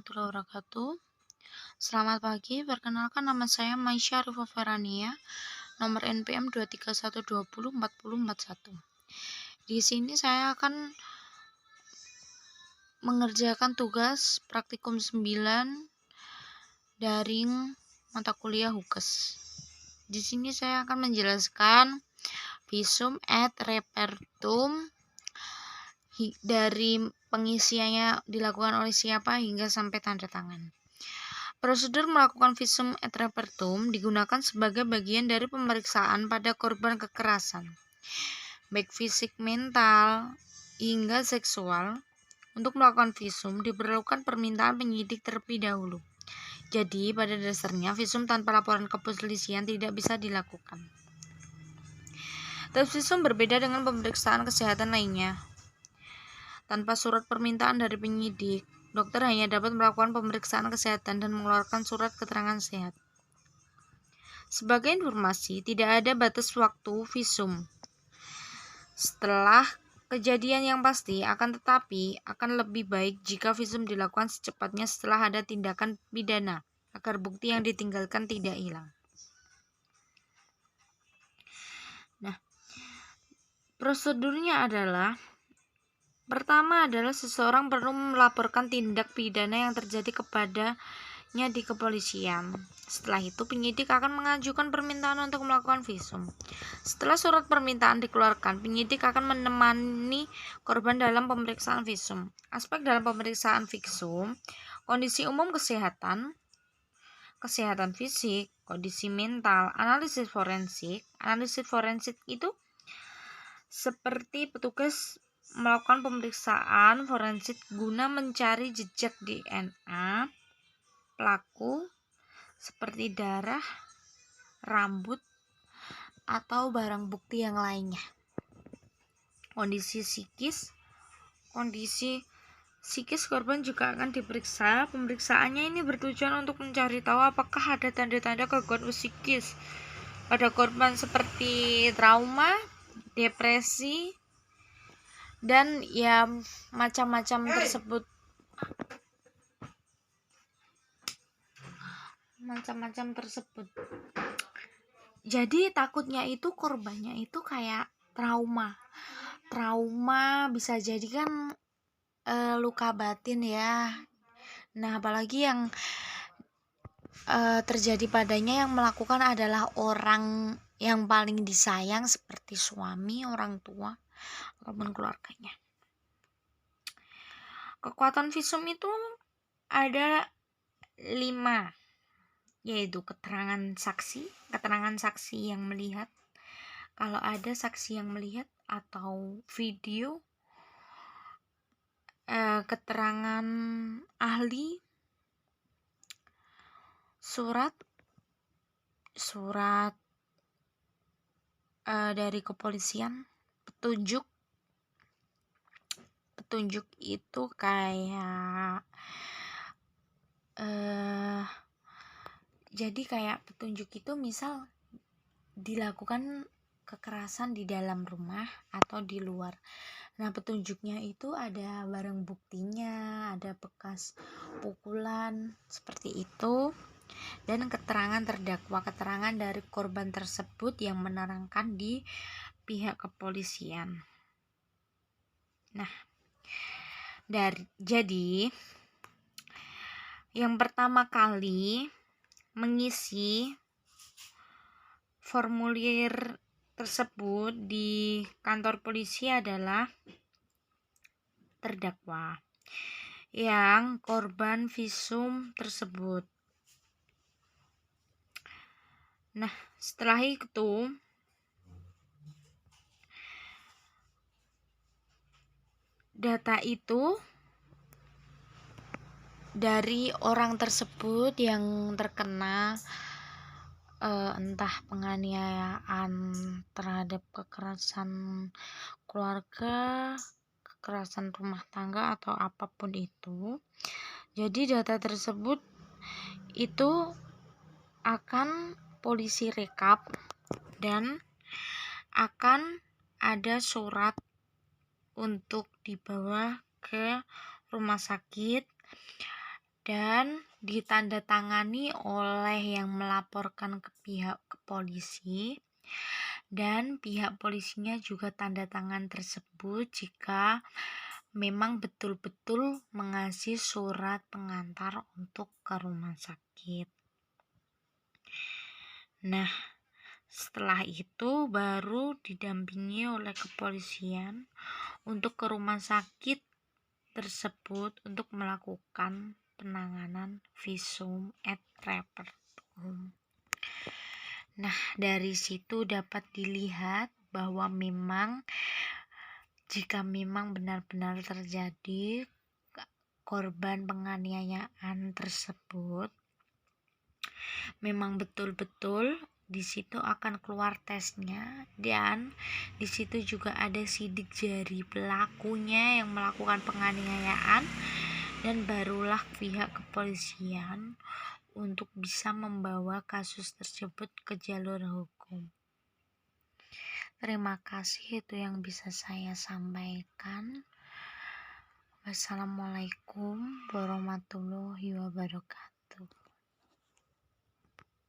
warahmatullahi wabarakatuh. Selamat pagi, perkenalkan nama saya Maisha Rifa Farania, nomor NPM 231204041. Di sini saya akan mengerjakan tugas praktikum 9 daring mata kuliah HUKES. Di sini saya akan menjelaskan visum et repertum dari pengisiannya dilakukan oleh siapa hingga sampai tanda tangan. Prosedur melakukan visum et repertum digunakan sebagai bagian dari pemeriksaan pada korban kekerasan, baik fisik, mental, hingga seksual. Untuk melakukan visum diperlukan permintaan penyidik terlebih dahulu. Jadi, pada dasarnya visum tanpa laporan kepolisian tidak bisa dilakukan. Tes visum berbeda dengan pemeriksaan kesehatan lainnya. Tanpa surat permintaan dari penyidik, dokter hanya dapat melakukan pemeriksaan kesehatan dan mengeluarkan surat keterangan sehat. Sebagai informasi, tidak ada batas waktu visum. Setelah kejadian yang pasti, akan tetapi akan lebih baik jika visum dilakukan secepatnya setelah ada tindakan pidana, agar bukti yang ditinggalkan tidak hilang. Nah, prosedurnya adalah pertama adalah seseorang perlu melaporkan tindak pidana yang terjadi kepadanya di kepolisian. Setelah itu penyidik akan mengajukan permintaan untuk melakukan visum. Setelah surat permintaan dikeluarkan, penyidik akan menemani korban dalam pemeriksaan visum. Aspek dalam pemeriksaan visum: kondisi umum kesehatan, kesehatan fisik, kondisi mental, analisis forensik. Analisis forensik itu seperti petugas melakukan pemeriksaan forensik guna mencari jejak DNA pelaku seperti darah, rambut, atau barang bukti yang lainnya. Kondisi psikis korban juga akan diperiksa. Pemeriksaannya ini bertujuan untuk mencari tahu apakah ada tanda-tanda gangguan psikis pada korban seperti trauma, depresi, dan ya macam-macam tersebut. Jadi takutnya itu korbannya itu kayak trauma bisa jadi kan luka batin ya. Nah, apalagi yang terjadi padanya yang melakukan adalah orang yang paling disayang seperti suami, orang tua, ataupun keluarganya. Kekuatan visum itu ada 5, yaitu keterangan saksi yang melihat, kalau ada saksi yang melihat atau video, keterangan ahli, surat dari kepolisian, petunjuk itu kayak jadi kayak petunjuk itu misal dilakukan kekerasan di dalam rumah atau di luar. Nah, petunjuknya itu ada barang buktinya, ada bekas pukulan seperti itu, dan keterangan terdakwa, keterangan dari korban tersebut yang menerangkan di pihak kepolisian. Nah, jadi yang pertama kali mengisi formulir tersebut di kantor polisi adalah terdakwa yang korban visum tersebut. Nah, setelah itu data itu dari orang tersebut yang terkena entah penganiayaan terhadap kekerasan keluarga, kekerasan rumah tangga, atau apapun itu. Jadi data tersebut itu akan polisi rekap dan akan ada surat untuk dibawa ke rumah sakit dan ditandatangani oleh yang melaporkan ke pihak kepolisi, dan pihak polisinya juga tanda tangan tersebut jika memang betul-betul mengasih surat pengantar untuk ke rumah sakit. Nah, setelah itu baru didampingi oleh kepolisian untuk ke rumah sakit tersebut untuk melakukan penanganan visum et repertum. Nah, dari situ dapat dilihat bahwa memang jika memang benar-benar terjadi korban penganiayaan tersebut, memang betul-betul di situ akan keluar tesnya, dan di situ juga ada sidik jari pelakunya yang melakukan penganiayaan, dan barulah pihak kepolisian untuk bisa membawa kasus tersebut ke jalur hukum. Terima kasih, itu yang bisa saya sampaikan. Wassalamualaikum warahmatullahi wabarakatuh.